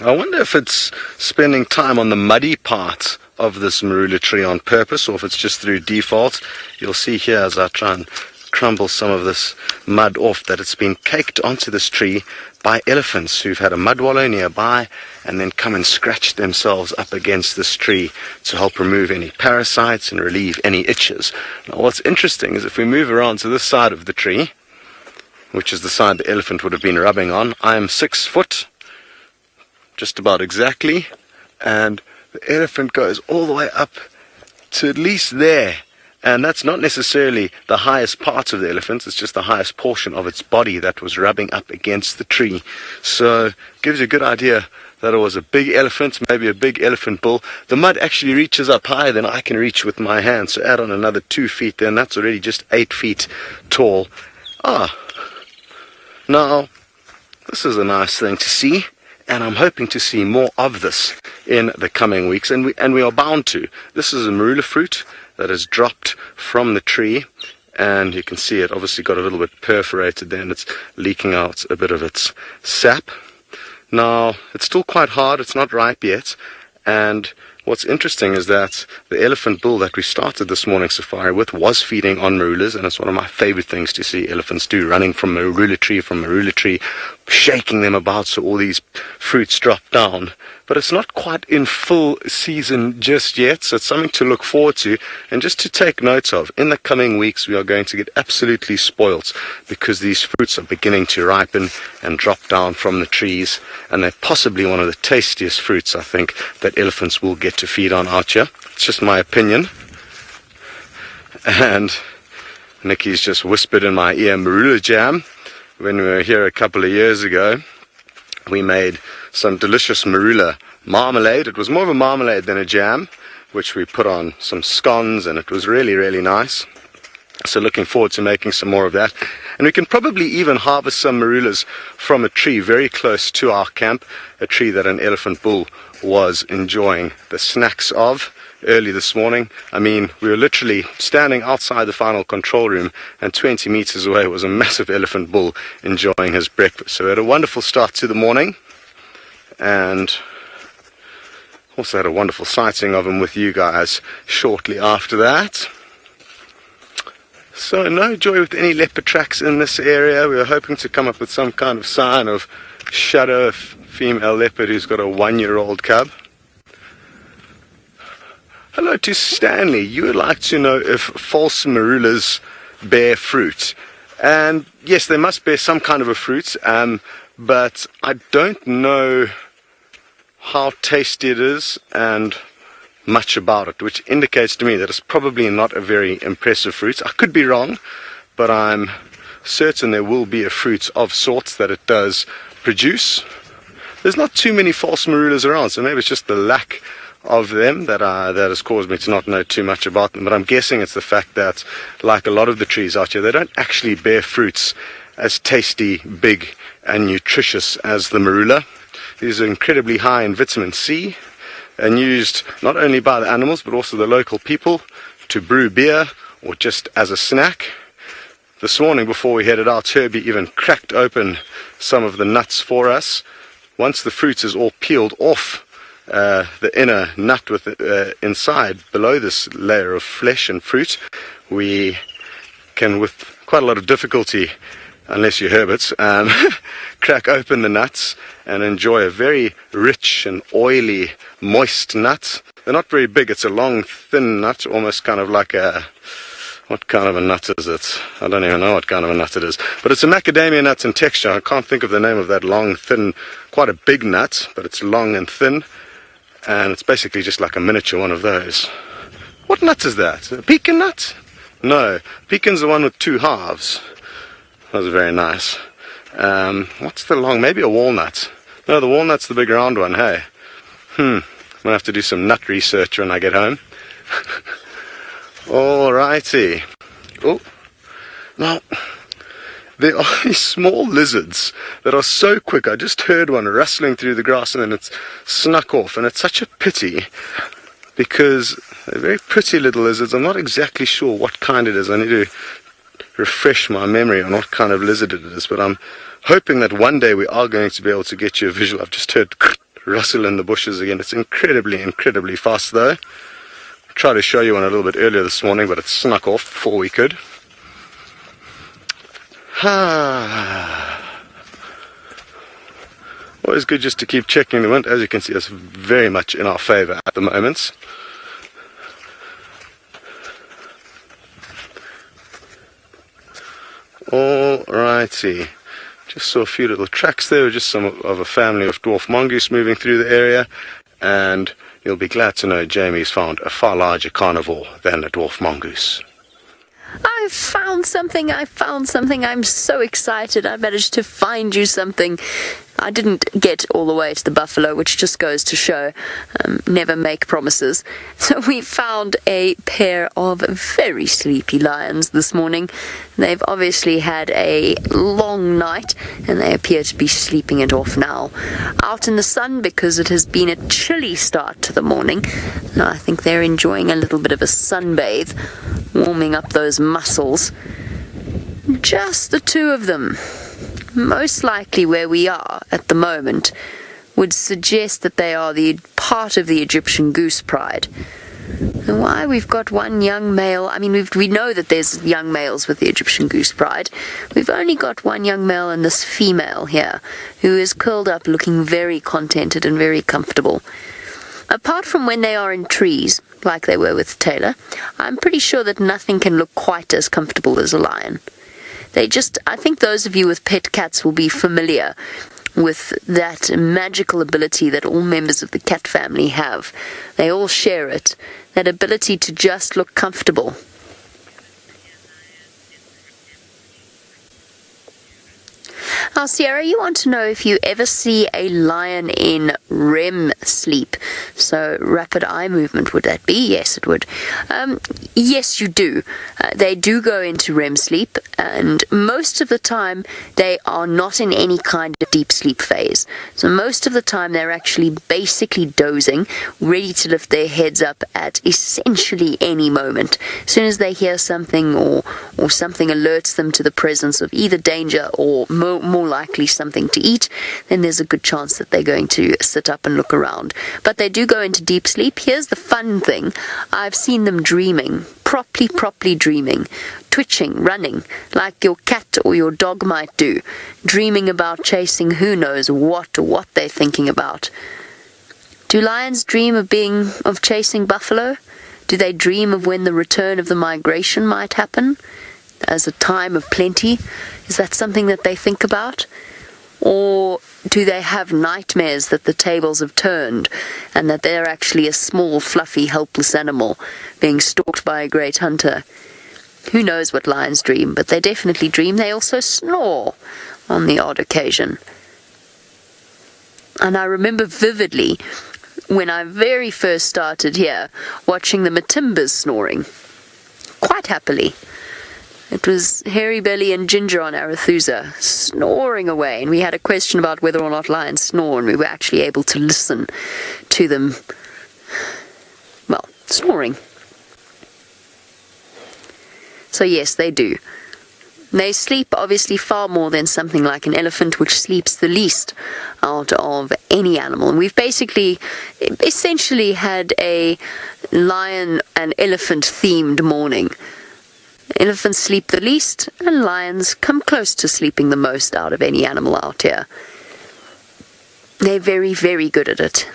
I wonder if it's spending time on the muddy part of this marula tree on purpose, or if it's just through default. You'll see here as I try and crumble some of this mud off that it's been caked onto this tree by elephants who've had a mud wallow nearby and then come and scratch themselves up against this tree to help remove any parasites and relieve any itches. Now what's interesting is if we move around to this side of the tree, which is the side the elephant would have been rubbing on, I am 6 foot, just about exactly, and the elephant goes all the way up to at least there. And that's not necessarily the highest part of the elephant, it's just the highest portion of its body that was rubbing up against the tree. So it gives you a good idea that it was a big elephant, maybe a big elephant bull. The mud actually reaches up higher than I can reach with my hand, so add on another 2 feet then, that's already just 8 feet tall. Now, this is a nice thing to see, and I'm hoping to see more of this in the coming weeks, and we are bound to. This is a marula fruit that has dropped from the tree, and you can see it obviously got a little bit perforated there, and it's leaking out a bit of its sap. Now, it's still quite hard, it's not ripe yet, and what's interesting is that the elephant bull that we started this morning safari with was feeding on marulas, and it's one of my favorite things to see elephants do, running from marula tree, shaking them about so all these fruits drop down. But it's not quite in full season just yet, so it's something to look forward to and just to take note of. In the coming weeks we are going to get absolutely spoilt because these fruits are beginning to ripen and drop down from the trees, and they're possibly one of the tastiest fruits I think that elephants will get to feed on out here. It's just my opinion. And Nikki's just whispered in my ear marula jam. When we were here a couple of years ago, we made some delicious marula marmalade. It was more of a marmalade than a jam, which we put on some scones, and it was really nice. So looking forward to making some more of that. And we can probably even harvest some marulas from a tree very close to our camp, a tree that an elephant bull was enjoying the snacks of. early this morning. I mean, we were literally standing outside the final control room, and 20 meters away was a massive elephant bull enjoying his breakfast. So we had a wonderful start to the morning, and also had a wonderful sighting of him with you guys shortly after that. So no joy with any leopard tracks in this area. We were hoping to come up with some kind of sign of shadow, a female leopard who's got a 1-year-old cub. Hello to Stanley. You would like to know if false marulas bear fruit. And yes, they must bear some kind of a fruit, but I don't know how tasty it is and much about it, which indicates to me that it's probably not a very impressive fruit. I could be wrong, but I'm certain there will be a fruit of sorts that it does produce. There's not too many false marulas around, so maybe it's just the lack of them that has caused me to not know too much about them. But I'm guessing it's the fact that, like a lot of the trees out here, they don't actually bear fruits as tasty, big and nutritious as the marula. These are incredibly high in vitamin C and used not only by the animals but also the local people to brew beer or just as a snack. This morning before we headed out, Herbie even cracked open some of the nuts for us. Once the fruit is all peeled off the inner nut with inside, below this layer of flesh and fruit, we can, with quite a lot of difficulty, unless you're Herberts, crack open the nuts and enjoy a very rich and oily, moist nut. They're not very big. It's a long, thin nut, almost kind of like a... What kind of a nut is it? I don't even know what kind of a nut it is. But it's a macadamia nut in texture. I can't think of the name of that long, thin, quite a big nut, but it's long and thin. And it's basically just like a miniature one of those. What nut is that? A pecan nut? No. Pecan's the one with 2 halves. That was very nice. What's the long? Maybe a walnut. No, the walnut's the big round one, hey. I'm gonna have to do some nut research when I get home. Alrighty. Oh, now, there are these small lizards that are so quick. I just heard one rustling through the grass and then it's snuck off. And it's such a pity because they're very pretty little lizards. I'm not exactly sure what kind it is. I need to refresh my memory on what kind of lizard it is. But I'm hoping that one day we are going to be able to get you a visual. I've just heard rustle in the bushes again. It's incredibly, incredibly fast though. I tried to show you one a little bit earlier this morning, but it snuck off before we could. Always good just to keep checking the wind. As you can see, it's very much in our favor at the moment. Alrighty. Just saw a few little tracks there, just some of a family of dwarf mongoose moving through the area, and you'll be glad to know Jamie's found a far larger carnivore than a dwarf mongoose. I found something, I'm so excited. I managed to find you something. I didn't get all the way to the buffalo, which just goes to show, never make promises. So we found a pair of very sleepy lions this morning. They've obviously had a long night, and they appear to be sleeping it off now. Out in the sun, because it has been a chilly start to the morning, and I think they're enjoying a little bit of a sunbathe, warming up those muscles. Just the 2 of them. Most likely where we are at the moment would suggest that they are the part of the Egyptian goose pride. And why we've got one young male, I mean, we know that there's young males with the Egyptian goose pride. We've only got one young male and this female here, who is curled up looking very contented and very comfortable. Apart from when they are in trees, like they were with Taylor, I'm pretty sure that nothing can look quite as comfortable as a lion. I think those of you with pet cats will be familiar with that magical ability that all members of the cat family have. They all share it, that ability to just look comfortable. Now, Sierra, you want to know if you ever see a lion in REM sleep. So, rapid eye movement, would that be? Yes, it would. Yes, you do. They do go into REM sleep, and most of the time they are not in any kind of deep sleep phase. So most of the time they're actually basically dozing, ready to lift their heads up at essentially any moment. As soon as they hear something or something alerts them to the presence of either danger or more likely something to eat, then there's a good chance that they're going to sit up and look around. But they do go into deep sleep. Here's the fun thing. I've seen them dreaming, properly dreaming, twitching, running, like your cat or your dog might do, dreaming about chasing who knows what or what they're thinking about. Do lions dream of chasing buffalo? Do they dream of when the return of the migration might happen as a time of plenty? Is that something that they think about? Or do they have nightmares that the tables have turned and that they're actually a small, fluffy, helpless animal being stalked by a great hunter? Who knows what lions dream, but they definitely dream. They also snore on the odd occasion. And I remember vividly when I very first started here, watching the Matimbas snoring, quite happily. It was Hairy Belly and Ginger on Arethusa, snoring away, and we had a question about whether or not lions snore, and we were actually able to listen to them, well, snoring. So yes, they do. They sleep obviously far more than something like an elephant, which sleeps the least out of any animal. And we've essentially had a lion and elephant themed morning. Elephants sleep the least, and lions come close to sleeping the most out of any animal out here. They're very, very good at it.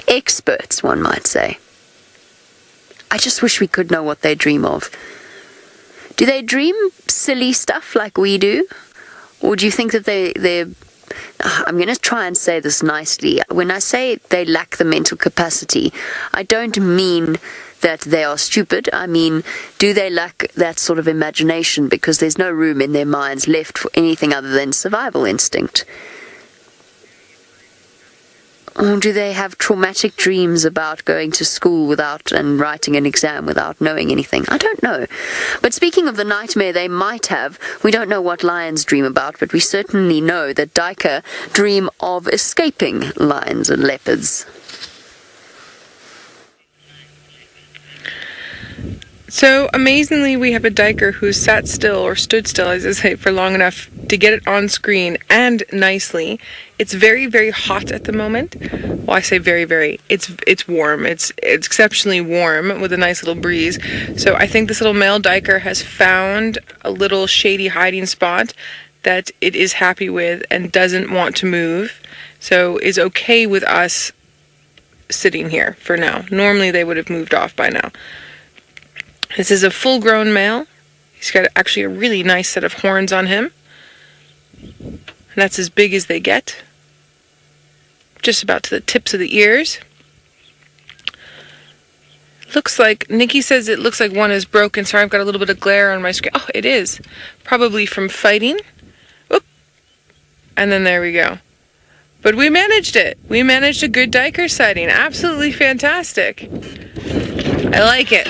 Experts, one might say. I just wish we could know what they dream of. Do they dream silly stuff like we do? Or do you think that they're... I'm going to try and say this nicely. When I say they lack the mental capacity, I don't mean that they are stupid. I mean, do they lack that sort of imagination because there's no room in their minds left for anything other than survival instinct? Or do they have traumatic dreams about going to school and writing an exam without knowing anything? I don't know. But speaking of the nightmare they might have, we don't know what lions dream about, but we certainly know that Duiker dream of escaping lions and leopards. So amazingly, we have a Duiker who sat still, or stood still, as I say, for long enough to get it on screen, and nicely. It's very, very hot at the moment. Well, I say very, very. It's warm. It's exceptionally warm with a nice little breeze. So I think this little male Duiker has found a little shady hiding spot that it is happy with and doesn't want to move. So is okay with us sitting here for now. Normally they would have moved off by now. This is a full-grown male. He's got actually a really nice set of horns on him. And that's as big as they get. Just about to the tips of the ears. Looks like, Nikki says it looks like one is broken. Sorry, I've got a little bit of glare on my screen. Oh, it is. Probably from fighting. Oop. And then there we go. But we managed it. We managed a good Duiker sighting. Absolutely fantastic. I like it.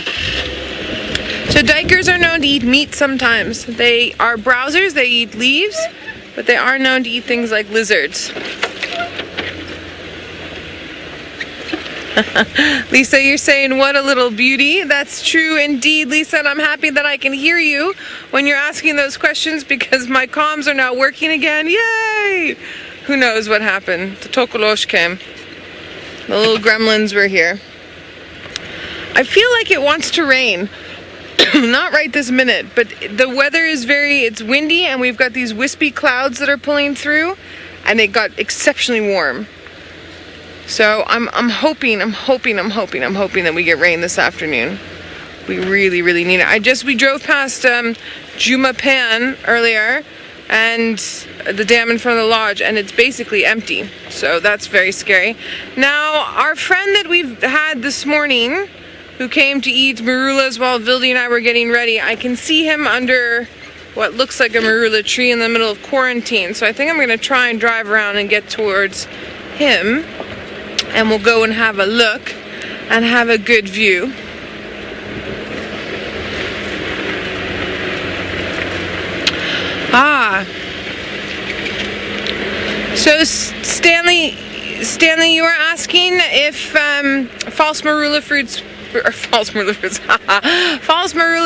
So Duikers are known to eat meat sometimes. They are browsers, they eat leaves, but they are known to eat things like lizards. Lisa, you're saying what a little beauty. That's true indeed, Lisa, and I'm happy that I can hear you when you're asking those questions because my comms are now working again. Yay! Who knows what happened? The Tokolosh came. The little gremlins were here. I feel like it wants to rain. Not right this minute, but the weather is it's windy and we've got these wispy clouds that are pulling through and it got exceptionally warm. So I'm hoping that we get rain this afternoon. We really, really need it. We drove past Djuma Pan earlier and the dam in front of the lodge and it's basically empty. So that's very scary. Now, our friend that we've had this morning who came to eat marulas while Vildi and I were getting ready. I can see him under what looks like a marula tree in the middle of quarantine. So I think I'm going to try and drive around and get towards him, and we'll go and have a look and have a good view. So Stanley, you were asking if false marula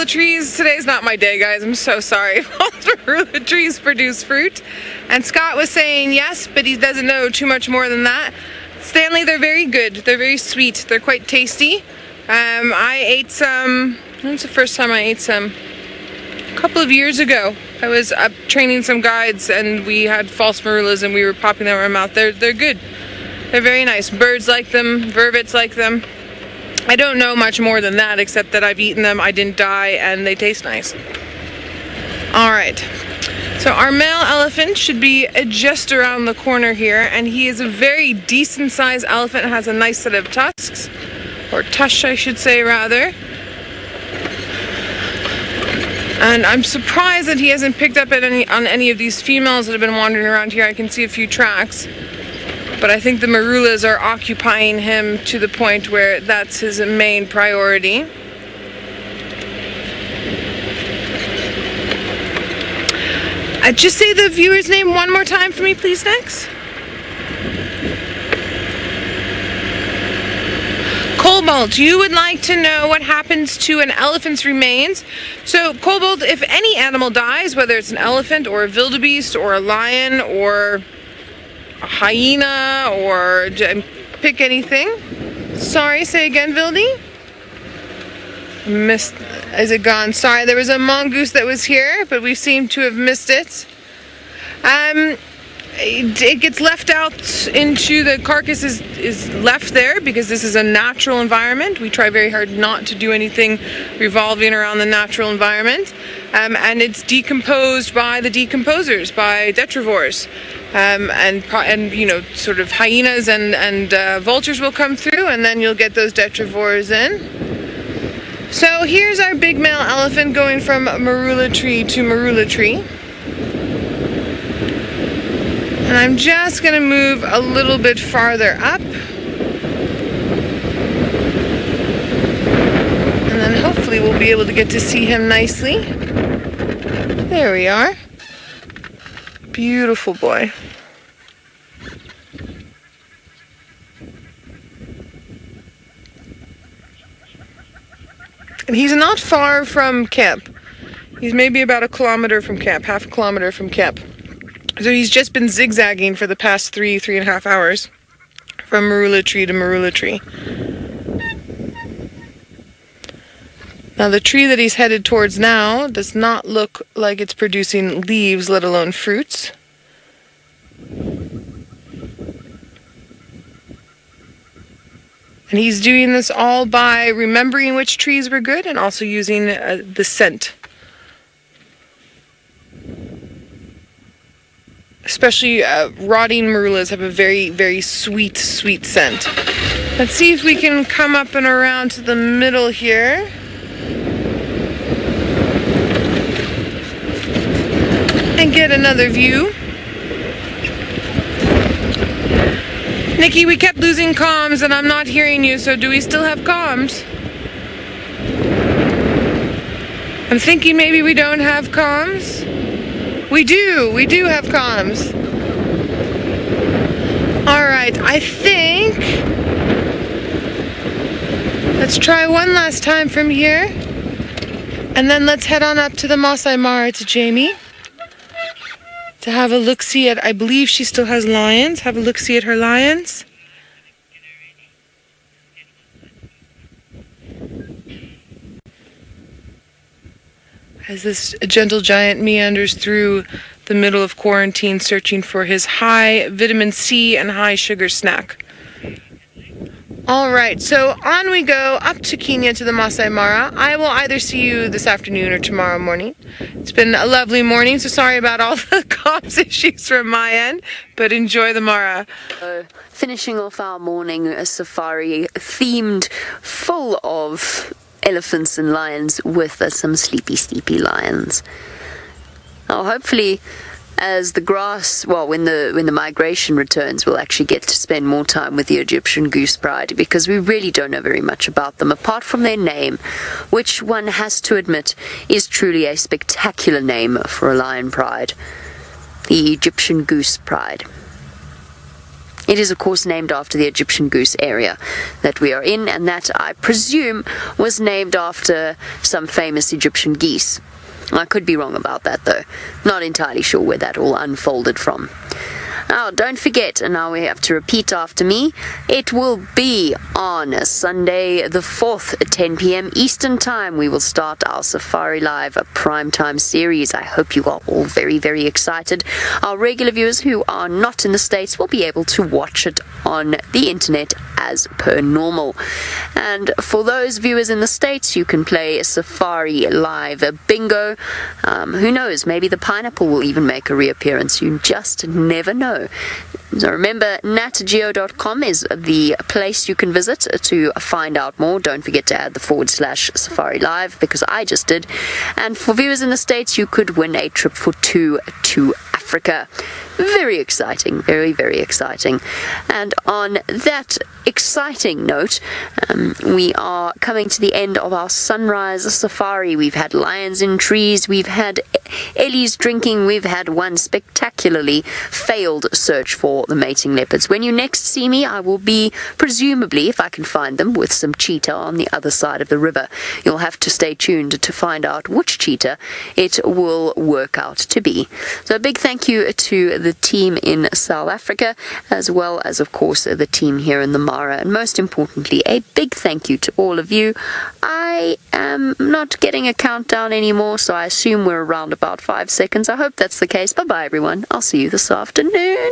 trees, today's not my day, guys, I'm so sorry. False marula trees produce fruit. And Scott was saying yes, but he doesn't know too much more than that. Stanley, they're very good. They're very sweet. They're quite tasty. I ate some, when was the first time I ate some? A couple of years ago. I was up training some guides and we had false marulas and we were popping them in our mouth. They're good. They're very nice. Birds like them, vervets like them. I don't know much more than that except that I've eaten them, I didn't die, and they taste nice. Alright, so our male elephant should be just around the corner here, and he is a very decent sized elephant, has a nice set of tusks, or tush I should say rather. And I'm surprised that he hasn't picked up on any of these females that have been wandering around here. I can see a few tracks. But I think the marulas are occupying him to the point where that's his main priority. Just say the viewer's name one more time for me, please, Nex. Cobalt, you would like to know what happens to an elephant's remains. So, Cobalt, if any animal dies, whether it's an elephant or a wildebeest or a lion or a hyena or pick anything. Sorry, say again, Vildy. Missed. Is it gone? Sorry, there was a mongoose that was here, but we seem to have missed it. It gets left out into the carcass is left there because this is a natural environment. We try very hard not to do anything revolving around the natural environment. And it's decomposed by the decomposers, by detrivores. And you know, sort of hyenas and vultures will come through, and then you'll get those detrivores in. So here's our big male elephant going from marula tree to marula tree. And I'm just going to move a little bit farther up. And then hopefully we'll be able to get to see him nicely. There we are. Beautiful boy. And he's not far from camp. He's maybe about 1 kilometer from camp, half a kilometer from camp. So he's just been zigzagging for the past 3.5 hours from marula tree to marula tree. Now the tree that he's headed towards now does not look like it's producing leaves, let alone fruits. And he's doing this all by remembering which trees were good and also using the scent. Especially rotting marulas have a very, very sweet, sweet scent. Let's see if we can come up and around to the middle here. And get another view. Nikki, we kept losing comms and I'm not hearing you, so do we still have comms? I'm thinking maybe we don't have comms. We do have comms. Alright, I think let's try one last time from here. And then let's head on up to the Masai Mara to Jamie. To have a look-see at, I believe she still has lions. Have a look-see at her lions. As this gentle giant meanders through the middle of quarantine searching for his high vitamin C and high sugar snack. Alright, so on we go up to Kenya to the Masai Mara. I will either see you this afternoon or tomorrow morning. It's been a lovely morning, so sorry about all the comms issues from my end, but enjoy the Mara. Finishing off our morning safari themed full of elephants and lions with some sleepy lions. Now, hopefully, as the grass, when the migration returns, we'll actually get to spend more time with the Egyptian goose pride, because we really don't know very much about them, apart from their name, which one has to admit is truly a spectacular name for a lion pride. The Egyptian goose pride. It is, of course, named after the Egyptian goose area that we are in, and that, I presume, was named after some famous Egyptian geese. I could be wrong about that, though. Not entirely sure where that all unfolded from. Now, don't forget, and now we have to repeat after me, it will be on Sunday the 4th at 10 p.m. Eastern Time. We will start our Safari Live primetime series. I hope you are all very, very excited. Our regular viewers who are not in the States will be able to watch it on the internet as per normal. And for those viewers in the States, you can play Safari Live Bingo. Who knows, maybe the pineapple will even make a reappearance. You just never know. So remember, natgeo.com is the place you can visit to find out more. Don't forget to add the /Safari Live, because I just did. And for viewers in the States, you could win a trip for two to Africa. Very exciting, very, very exciting. And on that exciting note, we are coming to the end of our sunrise safari. We've had lions in trees, we've had Ellie's drinking, we've had one spectacularly failed search for the mating leopards. When you next see me, I will be, presumably, if I can find them, with some cheetah on the other side of the river. You'll have to stay tuned to find out which cheetah it will work out to be. So a big thank you to the team in South Africa, as well as, of course, the team here in the Mara, and most importantly, a big thank you to all of you. I am not getting a countdown anymore, so I assume we're around about 5 seconds. I hope that's the case. Bye-bye, everyone. I'll see you this afternoon.